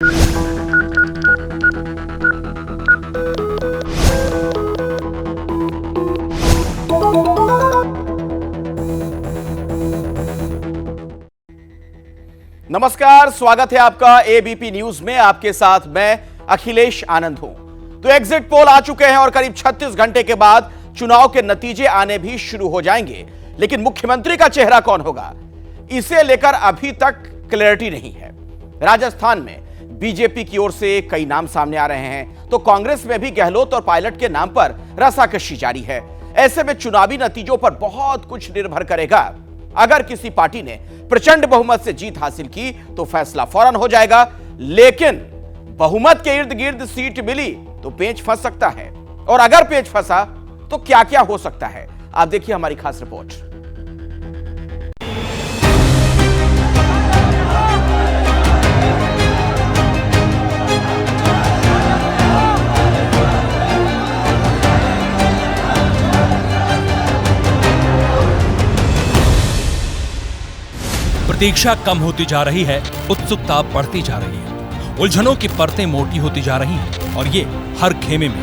नमस्कार, स्वागत है आपका एबीपी न्यूज में। आपके साथ मैं अखिलेश आनंद हूं। तो एग्जिट पोल आ चुके हैं और करीब 36 घंटे के बाद चुनाव के नतीजे आने भी शुरू हो जाएंगे। लेकिन मुख्यमंत्री का चेहरा कौन होगा, इसे लेकर अभी तक क्लैरिटी नहीं है। राजस्थान में बीजेपी की ओर से कई नाम सामने आ रहे हैं, तो कांग्रेस में भी गहलोत और पायलट के नाम पर रसाकशी जारी है। ऐसे में चुनावी नतीजों पर बहुत कुछ निर्भर करेगा। अगर किसी पार्टी ने प्रचंड बहुमत से जीत हासिल की तो फैसला फौरन हो जाएगा, लेकिन बहुमत के इर्द गिर्द सीट मिली तो पेच फंस सकता है। और अगर पेच फंसा तो क्या क्या हो सकता है, आप देखिए हमारी खास रिपोर्ट। प्रतीक्षा कम होती जा रही है, उत्सुकता बढ़ती जा रही है, उलझनों की परतें मोटी होती जा रही हैं और ये हर खेमे में।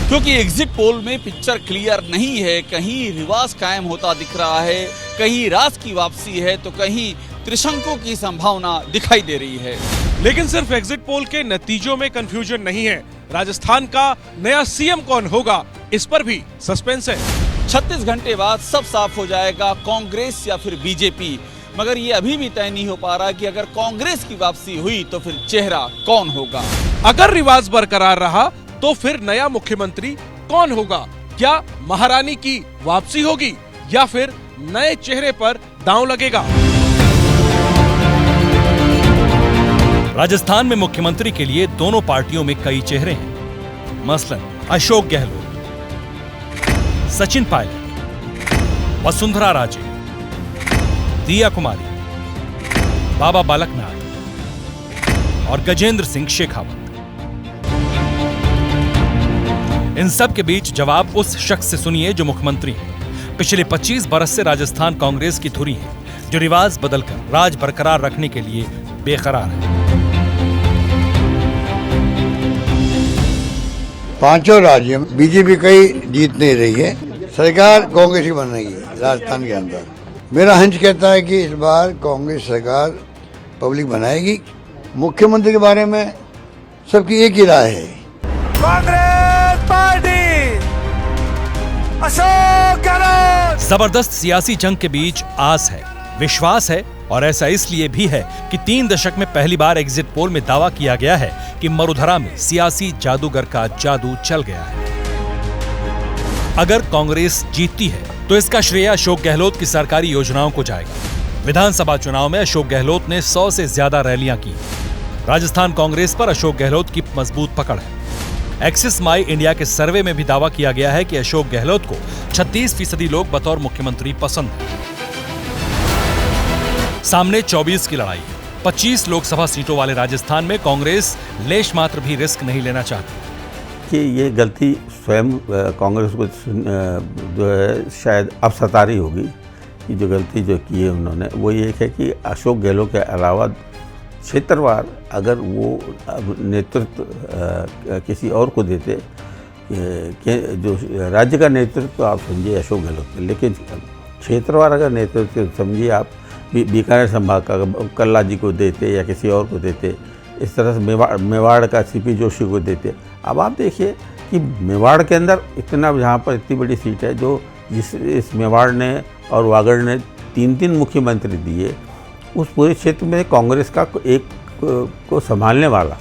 क्योंकि एग्जिट पोल में पिक्चर क्लियर नहीं है, कहीं रिवाज कायम होता दिख रहा है, कहीं राज की वापसी है तो कहीं त्रिशंकु की संभावना दिखाई दे रही है। लेकिन सिर्फ एग्जिट पोल के नतीजों में कंफ्यूजन नहीं है, राजस्थान का नया सीएम कौन होगा, इस पर भी सस्पेंस है। 36 घंटे बाद सब साफ हो जाएगा, कांग्रेस या फिर बीजेपी। मगर ये अभी भी तय नहीं हो पा रहा कि अगर कांग्रेस की वापसी हुई तो फिर चेहरा कौन होगा। अगर रिवाज बरकरार रहा तो फिर नया मुख्यमंत्री कौन होगा? क्या महारानी की वापसी होगी या फिर नए चेहरे पर दांव लगेगा? राजस्थान में मुख्यमंत्री के लिए दोनों पार्टियों में कई चेहरे हैं। मसलन अशोक गहलोत, सचिन पायलट, वसुंधरा राजे, दिया कुमारी, बाबा बालकनाथ और गजेंद्र सिंह शेखावत। इन सब के बीच जवाब उस शख्स से सुनिए जो मुख्यमंत्री है। पिछले 25 बरस से राजस्थान कांग्रेस की धुरी है, जो रिवाज बदलकर राज बरकरार रखने के लिए बेकरार है। पांचों राज्यों में बीजेपी कहीं जीत नहीं रही है, सरकार कांग्रेस की बन रही है राजस्थान के अंदर। मेरा हंच कहता है कि इस बार कांग्रेस सरकार पब्लिक बनाएगी। मुख्यमंत्री के बारे में सबकी एक ही राय है, कांग्रेस पार्टी, अशोक गहलोत। जबरदस्त सियासी जंग के बीच आस है, विश्वास है और ऐसा इसलिए भी है कि 3 दशक में पहली बार एग्जिट पोल में दावा किया गया है कि मरुधरा में सियासी जादूगर का जादू चल गया है। अगर कांग्रेस जीतती है तो इसका श्रेय अशोक गहलोत की सरकारी योजनाओं को जाएगा। विधानसभा चुनाव में अशोक गहलोत ने 100 से ज्यादा रैलियां की। राजस्थान कांग्रेस पर अशोक गहलोत की मजबूत पकड़ है। एक्सिस माई इंडिया के सर्वे में भी दावा किया गया है कि अशोक गहलोत को 36% लोग बतौर मुख्यमंत्री पसंद हैं। सामने 24 की लड़ाई है। 25 लोकसभा सीटों वाले राजस्थान में कांग्रेस लेश मात्र भी रिस्क नहीं लेना चाहती कि ये गलती स्वयं कांग्रेस को जो है शायद अब सता रही होगी कि जो गलती जो की है उन्होंने, वो ये है कि अशोक गहलोत के अलावा क्षेत्रवार अगर वो नेतृत्व किसी और को देते, जो राज्य का नेतृत्व आप समझिए अशोक गहलोत, लेकिन क्षेत्रवार अगर नेतृत्व समझिए आप बीकानेर संभाग का कल्ला जी को देते या किसी और को देते, इस तरह से मेवाड़ का सीपी जोशी को देते। अब आप देखिए कि मेवाड़ के अंदर इतना, जहाँ पर इतनी बड़ी सीट है, जो इस मेवाड़ ने और वागड़ ने 3 मुख्यमंत्री दिए, उस पूरे क्षेत्र में कांग्रेस का एक को संभालने वाला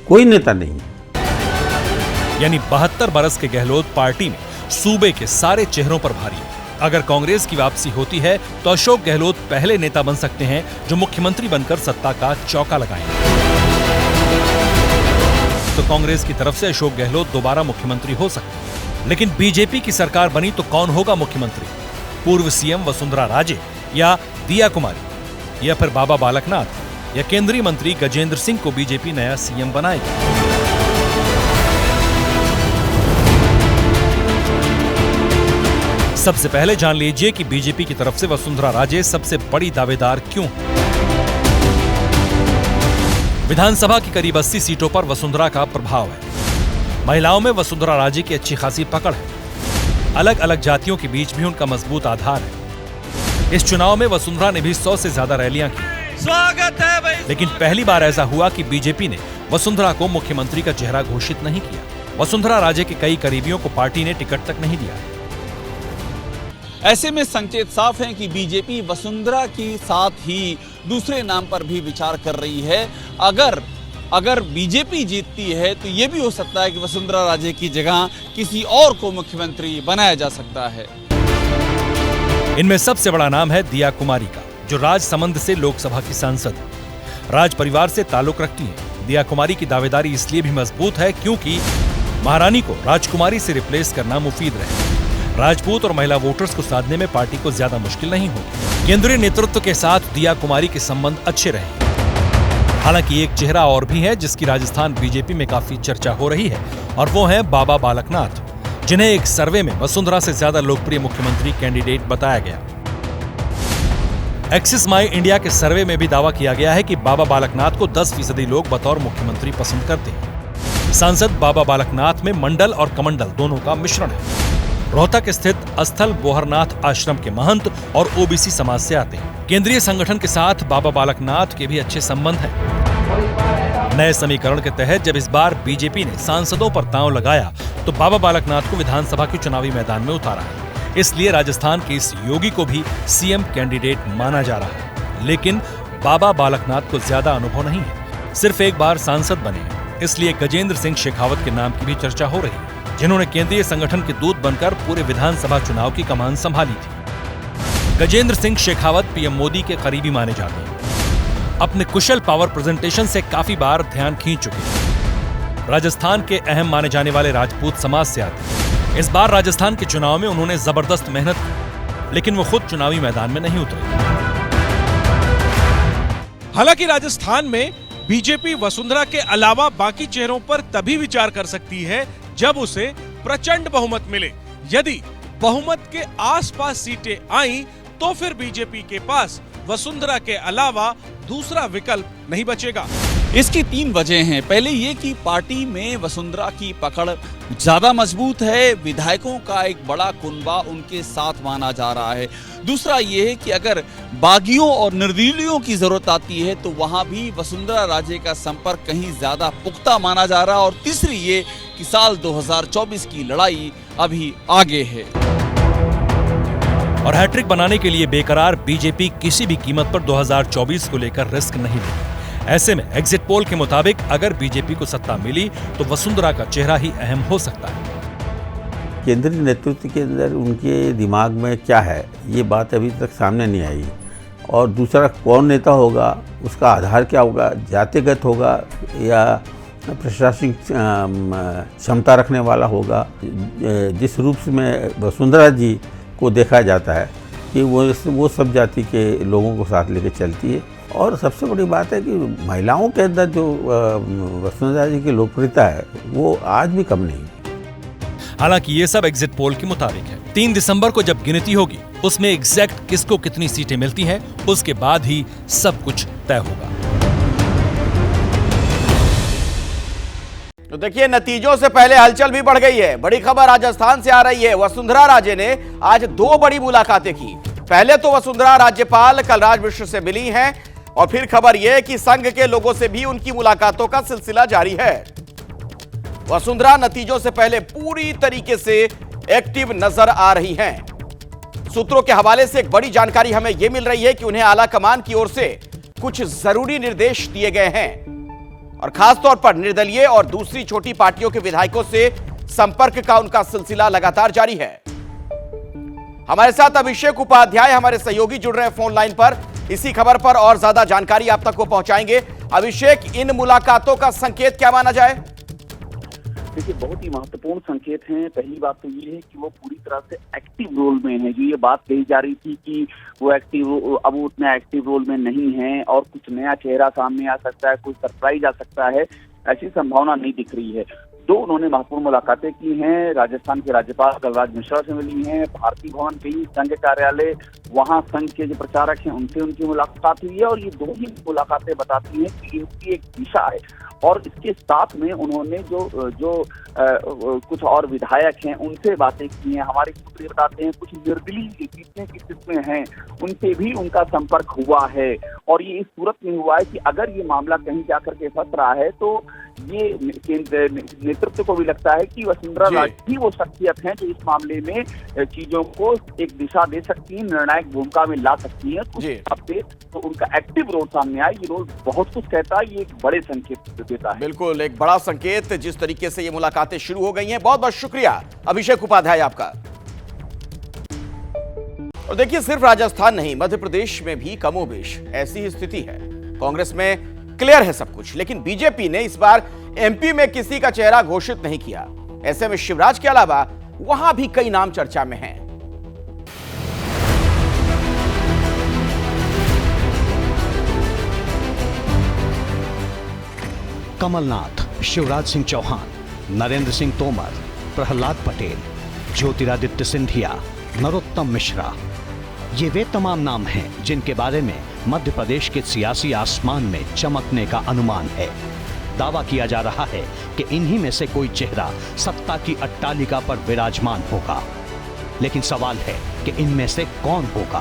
कोई नेता नहीं है। यानी 72 बरस के गहलोत पार्टी में सूबे के सारे चेहरों पर भारी है। अगर कांग्रेस की वापसी होती है तो अशोक गहलोत पहले नेता बन सकते हैं जो मुख्यमंत्री बनकर सत्ता का चौका लगाएंगे। तो कांग्रेस की तरफ से अशोक गहलोत दोबारा मुख्यमंत्री हो सकते हैं। लेकिन बीजेपी की सरकार बनी तो कौन होगा मुख्यमंत्री? पूर्व सीएम वसुंधरा राजे या दिया कुमारी या फिर बाबा बालकनाथ या केंद्रीय मंत्री गजेंद्र सिंह को बीजेपी नया सीएम बनाएगी? सबसे पहले जान लीजिए कि बीजेपी की तरफ से वसुंधरा राजे सबसे बड़ी दावेदार क्यों है। विधानसभा की करीब 80 सीटों पर वसुंधरा का प्रभाव है। महिलाओं में वसुंधरा राजे की अच्छी खासी पकड़ है। अलग अलग जातियों के बीच भी उनका मजबूत आधार है। इस चुनाव में वसुंधरा ने भी 100 से ज्यादा रैलियां की। स्वागत है भाई। लेकिन पहली बार ऐसा हुआ कि बीजेपी ने वसुंधरा को मुख्यमंत्री का चेहरा घोषित नहीं किया। वसुंधरा राजे के कई करीबियों को पार्टी ने टिकट तक नहीं दिया। ऐसे में संकेत साफ है कि बीजेपी वसुंधरा के साथ ही दूसरे नाम पर भी विचार कर रही है। अगर बीजेपी जीतती है तो यह भी हो सकता है कि वसुंधरा राजे की जगह किसी और को मुख्यमंत्री बनाया जा सकता है। इनमें सबसे बड़ा नाम है दिया कुमारी का, जो राजसमंद से लोकसभा की सांसद है। राज परिवार से ताल्लुक रखती है। दिया कुमारी की दावेदारी इसलिए भी मजबूत है क्योंकि महारानी को राजकुमारी से रिप्लेस करना मुफीद रहे। राजपूत और महिला वोटर्स को साधने में पार्टी को ज्यादा मुश्किल नहीं होगी। केंद्रीय नेतृत्व के साथ दिया कुमारी के संबंध अच्छे रहे। हालांकि एक चेहरा और भी है जिसकी राजस्थान बीजेपी में काफी चर्चा हो रही है, और वो है बाबा बालकनाथ, जिन्हें एक सर्वे में वसुंधरा से ज्यादा लोकप्रिय मुख्यमंत्री कैंडिडेट बताया गया। एक्सिस माई इंडिया के सर्वे में भी दावा किया गया है कि बाबा बालकनाथ को 10% लोग बतौर मुख्यमंत्री पसंद करते हैं। सांसद बाबा बालकनाथ में मंडल और कमंडल दोनों का मिश्रण है। रोहतक स्थित अस्थल बोहरनाथ आश्रम के महंत और ओबीसी समाज से आते हैं। केंद्रीय संगठन के साथ बाबा बालकनाथ के भी अच्छे संबंध हैं। नए समीकरण के तहत जब इस बार बीजेपी ने सांसदों पर दांव लगाया तो बाबा बालकनाथ को विधानसभा के चुनावी मैदान में उतारा है। इसलिए राजस्थान के इस योगी को भी सीएम कैंडिडेट माना जा रहा है। लेकिन बाबा बालकनाथ को ज्यादा अनुभव नहीं है, सिर्फ एक बार सांसद बने हैं। इसलिए गजेंद्र सिंह शेखावत के नाम की भी चर्चा हो रही है, जिन्होंने केंद्रीय संगठन के दूत बनकर पूरे विधानसभा चुनाव की कमान संभाली थी। गजेंद्र सिंह शेखावत पीएम मोदी के करीबी माने जाते हैं। अपने कुशल पावर प्रेजेंटेशन से काफी बार ध्यान खींच चुके हैं। राजस्थान के अहम माने जाने वाले राजपूत समाज से आते हैं। इस बार राजस्थान के चुनाव में उन्होंने जबरदस्त मेहनत की, लेकिन वो खुद चुनावी मैदान में नहीं उतरे। हालांकि राजस्थान में बीजेपी वसुंधरा के अलावा बाकी चेहरों पर तभी विचार कर सकती है जब उसे प्रचंड बहुमत मिले। यदि बहुमत के आसपास सीटें आईं, तो फिर बीजेपी के पास वसुंधरा के अलावा दूसरा विकल्प नहीं बचेगा। इसकी 3 वजह हैं। पहले ये कि पार्टी में वसुंधरा की पकड़ ज्यादा मजबूत है। विधायकों का एक बड़ा कुनबा उनके साथ माना जा रहा है। दूसरा ये है कि अगर बागियों और निर्दलीयों की जरूरत आती है तो वहां भी वसुंधरा राजे का संपर्क कहीं ज्यादा पुख्ता माना जा रहा है। और तीसरी ये कि साल 2024 की लड़ाई अभी आगे है। और हैट्रिक बनाने के लिए बेकरार बीजेपी किसी भी कीमत पर 2024 को लेकर रिस्क नहीं लेगी। ऐसे में एग्जिट पोल के मुताबिक अगर बीजेपी को सत्ता मिली तो वसुंधरा का चेहरा ही अहम हो सकता है। केंद्रीय नेतृत्व के अंदर उनके दिमाग में क्या है, ये बात अभी तक सामने नहीं आई। और दूसरा, कौन नेता होगा, उसका आधार क्या होगा, जातिगत होगा या प्रशासनिक क्षमता रखने वाला होगा। जिस रूप में वसुंधरा जी को देखा जाता है कि वो सब जाति के लोगों को साथ लेकर चलती है। और सबसे बड़ी बात है कि महिलाओं के अंदर जो वसुंधरा जी की लोकप्रियता है वो आज भी कम नहीं। हालांकि ये सब एग्जिट पोल के मुताबिक है। 3 दिसंबर को जब गिनती होगी उसमें एग्जैक्ट किसको कितनी सीटें मिलती हैं, उसके बाद ही सब कुछ तय होगा। तो देखिए, नतीजों से पहले हलचल भी बढ़ गई है। बड़ी खबर राजस्थान से आ रही है। वसुंधरा राजे ने आज 2 बड़ी मुलाकातें की। पहले तो वसुंधरा राज्यपाल कलराज मिश्र से मिली हैं, और फिर खबर यह कि संघ के लोगों से भी उनकी मुलाकातों का सिलसिला जारी है। वसुंधरा नतीजों से पहले पूरी तरीके से एक्टिव नजर आ रही हैं। सूत्रों के हवाले से एक बड़ी जानकारी हमें यह मिल रही है कि उन्हें आला कमान की ओर से कुछ जरूरी निर्देश दिए गए हैं, और खासतौर पर निर्दलीय और दूसरी छोटी पार्टियों के विधायकों से संपर्क का उनका सिलसिला लगातार जारी है। हमारे साथ अभिषेक उपाध्याय हमारे सहयोगी जुड़ रहे हैं फोन लाइन पर। इसी खबर पर और ज्यादा जानकारी आप तक को पहुंचाएंगे। अभिषेक, इन मुलाकातों का संकेत क्या माना जाए? देखिए, बहुत ही महत्वपूर्ण संकेत हैं। पहली बात तो ये है कि वो पूरी तरह से एक्टिव रोल में है। जो ये बात कही जा रही थी कि वो अब वो उतना एक्टिव रोल में नहीं है और कुछ नया चेहरा सामने आ सकता है, कुछ सरप्राइज आ सकता है, ऐसी संभावना नहीं दिख रही है। दो उन्होंने महत्वपूर्ण मुलाकातें की हैं। राजस्थान के राज्यपाल कलराज मिश्रा से मिली हैं, भारतीय भवन गई, संघ कार्यालय, वहां संघ के जो प्रचारक हैं उनसे उनकी मुलाकात हुई है और ये दो ही मुलाकातें बताती हैं कि इनकी एक दिशा है। और इसके साथ में उन्होंने जो कुछ और विधायक हैं उनसे बातें की हैं। हमारे सूत्र बताते हैं कुछ निर्दलीय जीतने की स्थिति में हैं, उनसे भी उनका संपर्क हुआ है और ये इस सूरत में हुआ है कि अगर ये मामला कहीं जाकर के फंस रहा है तो ये केंद्र नेतृत्व को भी लगता है कि वसुंधरा राजे ही वो शख्सियत हैं जो इस मामले में चीजों को एक दिशा दे सकती है, निर्णायक भूमिका में ला सकती है। तो उनका एक्टिव रोल सामने आया, ये रोल बहुत कुछ कहता है, ये एक बड़े संकेत देता है। बिल्कुल एक बड़ा संकेत। जिस तरीके से ये मुलाकातें शुरू हो गई हैं, बहुत बहुत शुक्रिया अभिषेक उपाध्याय आपका। और देखिए सिर्फ राजस्थान नहीं, मध्य प्रदेश में भी कमोबेश ऐसी ही स्थिति है। कांग्रेस में क्लियर है सब कुछ, लेकिन बीजेपी ने इस बार एमपी में किसी का चेहरा घोषित नहीं किया। ऐसे में शिवराज के अलावा वहां भी कई नाम चर्चा में हैं। कमलनाथ, शिवराज सिंह चौहान, नरेंद्र सिंह तोमर, प्रहलाद पटेल, ज्योतिरादित्य सिंधिया, नरोत्तम मिश्रा, ये वे तमाम नाम हैं जिनके बारे में मध्य प्रदेश के सियासी आसमान में चमकने का अनुमान है। दावा किया जा रहा है कि इन्हीं में से कोई चेहरा सत्ता की अट्टालिका पर विराजमान होगा। लेकिन सवाल है कि इनमें से कौन होगा?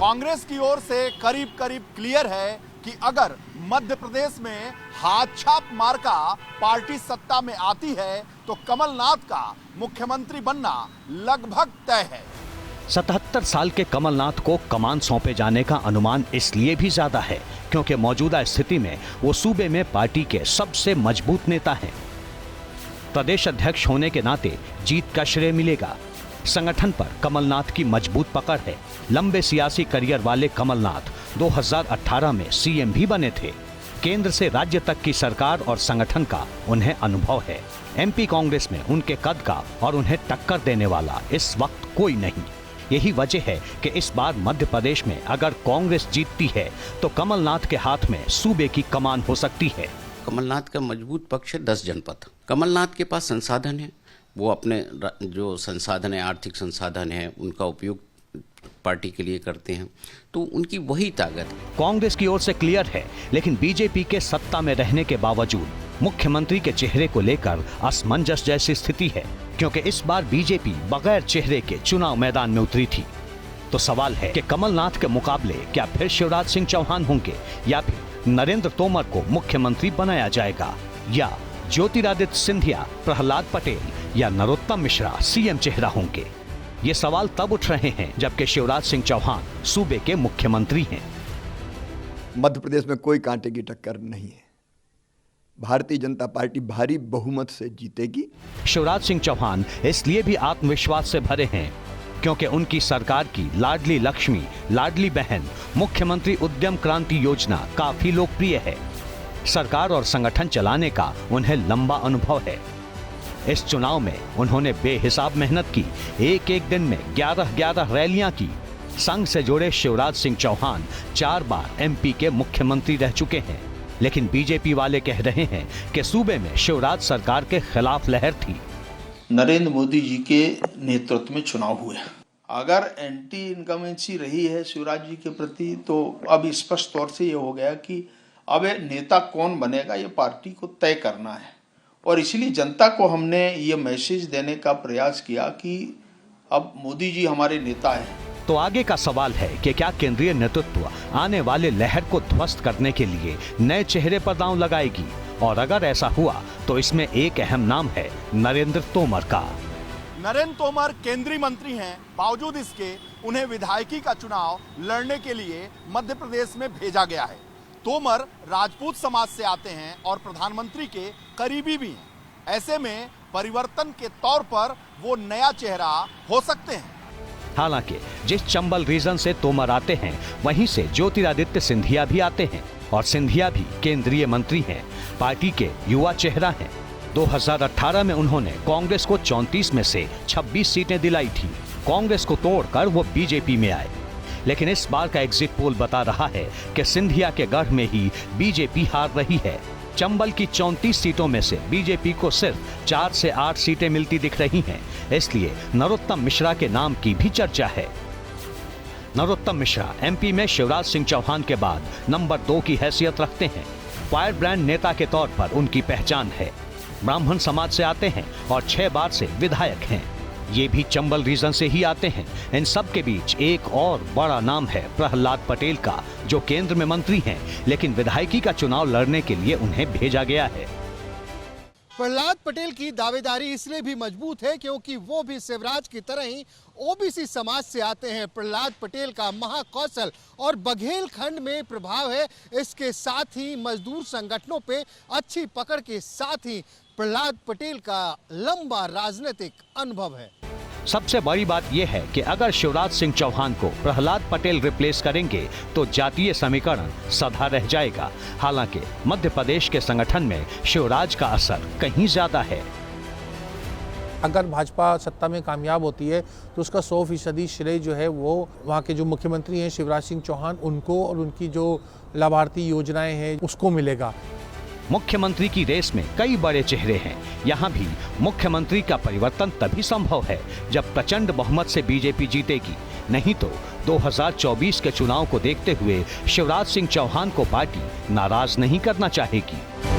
कांग्रेस की ओर से करीब करीब क्लियर है कि अगर मध्य प्रदेश में हाथ छाप मार्का पार्टी सत्ता में आती है तो कमलनाथ का मुख्यमंत्री बनना लगभग तय है। 77 साल के कमलनाथ को कमान सौंपे जाने का अनुमान इसलिए भी ज्यादा है क्योंकि मौजूदा स्थिति में वो सूबे में पार्टी के सबसे मजबूत नेता हैं। प्रदेश अध्यक्ष होने के नाते जीत का श्रेय मिलेगा। संगठन पर कमलनाथ की मजबूत पकड़ है। लंबे सियासी करियर वाले कमलनाथ 2018 में सीएम भी बने थे। केंद्र से राज्य तक की सरकार और संगठन का उन्हें अनुभव है। एमपी कांग्रेस में उनके कद का और उन्हें टक्कर देने वाला इस वक्त कोई नहीं। यही वजह है कि इस बार मध्य प्रदेश में अगर कांग्रेस जीतती है तो कमलनाथ के हाथ में सूबे की कमान हो सकती है। कमलनाथ का मजबूत पक्ष है 10 जनपद। कमलनाथ के पास संसाधन है, वो अपने जो संसाधन है, आर्थिक संसाधन है, उनका उपयोग पार्टी के लिए करते हैं, तो उनकी वही ताकत है। कांग्रेस की ओर से क्लियर है, लेकिन बीजेपी के सत्ता में रहने के बावजूद मुख्यमंत्री के चेहरे को लेकर असमंजस जैसी स्थिति है, क्योंकि इस बार बीजेपी बगैर चेहरे के चुनाव मैदान में उतरी थी। तो सवाल है कि कमलनाथ के मुकाबले क्या फिर शिवराज सिंह चौहान होंगे या फिर नरेंद्र तोमर को मुख्यमंत्री बनाया जाएगा, या ज्योतिरादित्य सिंधिया, प्रहलाद पटेल या नरोत्तम मिश्रा सीएम चेहरा होंगे। ये सवाल तब उठ रहे हैं जबकि शिवराज सिंह चौहान सूबे के मुख्यमंत्री हैं। मध्य प्रदेश में कोई कांटे की टक्कर नहीं है। भारतीय जनता पार्टी भारी बहुमत से जीतेगी। शिवराज सिंह चौहान इसलिए भी आत्मविश्वास से भरे हैं क्योंकि उनकी सरकार की लाडली लक्ष्मी, लाडली बहन, मुख्यमंत्री उद्यम क्रांति योजना काफी लोकप्रिय है। सरकार और संगठन चलाने का उन्हें लंबा अनुभव है। इस चुनाव में उन्होंने बेहिसाब मेहनत की। एक दिन में 11 रैलियां की। संघ से जुड़े शिवराज सिंह चौहान 4 बार एमपी के मुख्यमंत्री रह चुके हैं। लेकिन बीजेपी वाले कह रहे हैं कि सूबे में शिवराज सरकार के खिलाफ लहर थी। नरेंद्र मोदी जी के नेतृत्व में चुनाव हुए। अगर एंटी इनकमेंसी रही है शिवराज जी के प्रति, तो अब स्पष्ट तौर से ये हो गया कि अब नेता कौन बनेगा ये पार्टी को तय करना है। और इसलिए जनता को हमने ये मैसेज देने का प्रयास किया कि अब मोदी जी हमारे नेता हैं। तो आगे का सवाल है कि क्या केंद्रीय नेतृत्व आने वाले लहर को ध्वस्त करने के लिए नए चेहरे पर दांव लगाएगी, और अगर ऐसा हुआ तो इसमें एक अहम नाम है नरेंद्र तोमर का। नरेंद्र तोमर केंद्रीय मंत्री हैं, बावजूद इसके उन्हें विधायकी का चुनाव लड़ने के लिए मध्य प्रदेश में भेजा गया है। तोमर राजपूत समाज से आते हैं और प्रधानमंत्री के करीबी भी हैं। ऐसे में परिवर्तन के तौर पर वो नया चेहरा हो सकते हैं। हालांकि जिस चंबल रीजन से तोमर आते हैं, वहीं से ज्योतिरादित्य सिंधिया भी आते हैं, और सिंधिया भी केंद्रीय मंत्री हैं, पार्टी के युवा चेहरा हैं। 2018 में उन्होंने कांग्रेस को 34 में से 26 सीटें दिलाई थी। कांग्रेस को तोड़कर वो बीजेपी में आए। लेकिन इस बार का एग्जिट पोल बता रहा है कि सिंधिया के गढ़ में ही बीजेपी हार रही है। चंबल की 34 सीटों में से बीजेपी को सिर्फ 4 से 8 सीटें मिलती दिख रही हैं। इसलिए नरोत्तम मिश्रा के नाम की भी चर्चा है। नरोत्तम मिश्रा एमपी में शिवराज सिंह चौहान के बाद नंबर 2 की हैसियत रखते हैं। फायर ब्रांड नेता के तौर पर उनकी पहचान है। ब्राह्मण समाज से आते हैं और 6 बार से विधायक हैं। ये भी चंबल रीजन से ही आते हैं। इन सब के बीच एक और बड़ा नाम है प्रहलाद पटेल का, जो केंद्र में मंत्री हैं, लेकिन विधायकी का चुनाव लड़ने के लिए उन्हें भेजा गया है। प्रहलाद पटेल की दावेदारी इसलिए भी मजबूत है क्योंकि वो भी शिवराज की तरह ही ओबीसी समाज से आते हैं। प्रहलाद पटेल का महाकौशल और बघेल खंड में प्रभाव है। इसके साथ ही मजदूर संगठनों पे अच्छी पकड़ के साथ ही प्रहलाद पटेल का लंबा राजनीतिक अनुभव है। सबसे बड़ी बात यह है कि अगर शिवराज सिंह चौहान को प्रहलाद पटेल रिप्लेस करेंगे तो जातीय समीकरण सधा रह जाएगा। हालांकि मध्य प्रदेश के संगठन में शिवराज का असर कहीं ज्यादा है। अगर भाजपा सत्ता में कामयाब होती है तो उसका 100% श्रेय जो है वो वहाँ के जो मुख्यमंत्री हैं शिवराज सिंह चौहान, उनको और उनकी जो लाभार्थी योजनाएं हैं उसको मिलेगा। मुख्यमंत्री की रेस में कई बड़े चेहरे हैं। यहाँ भी मुख्यमंत्री का परिवर्तन तभी संभव है जब प्रचंड बहुमत से बीजेपी जीतेगी। नहीं तो 2024 के चुनाव को देखते हुए शिवराज सिंह चौहान को पार्टी नाराज नहीं करना चाहेगी।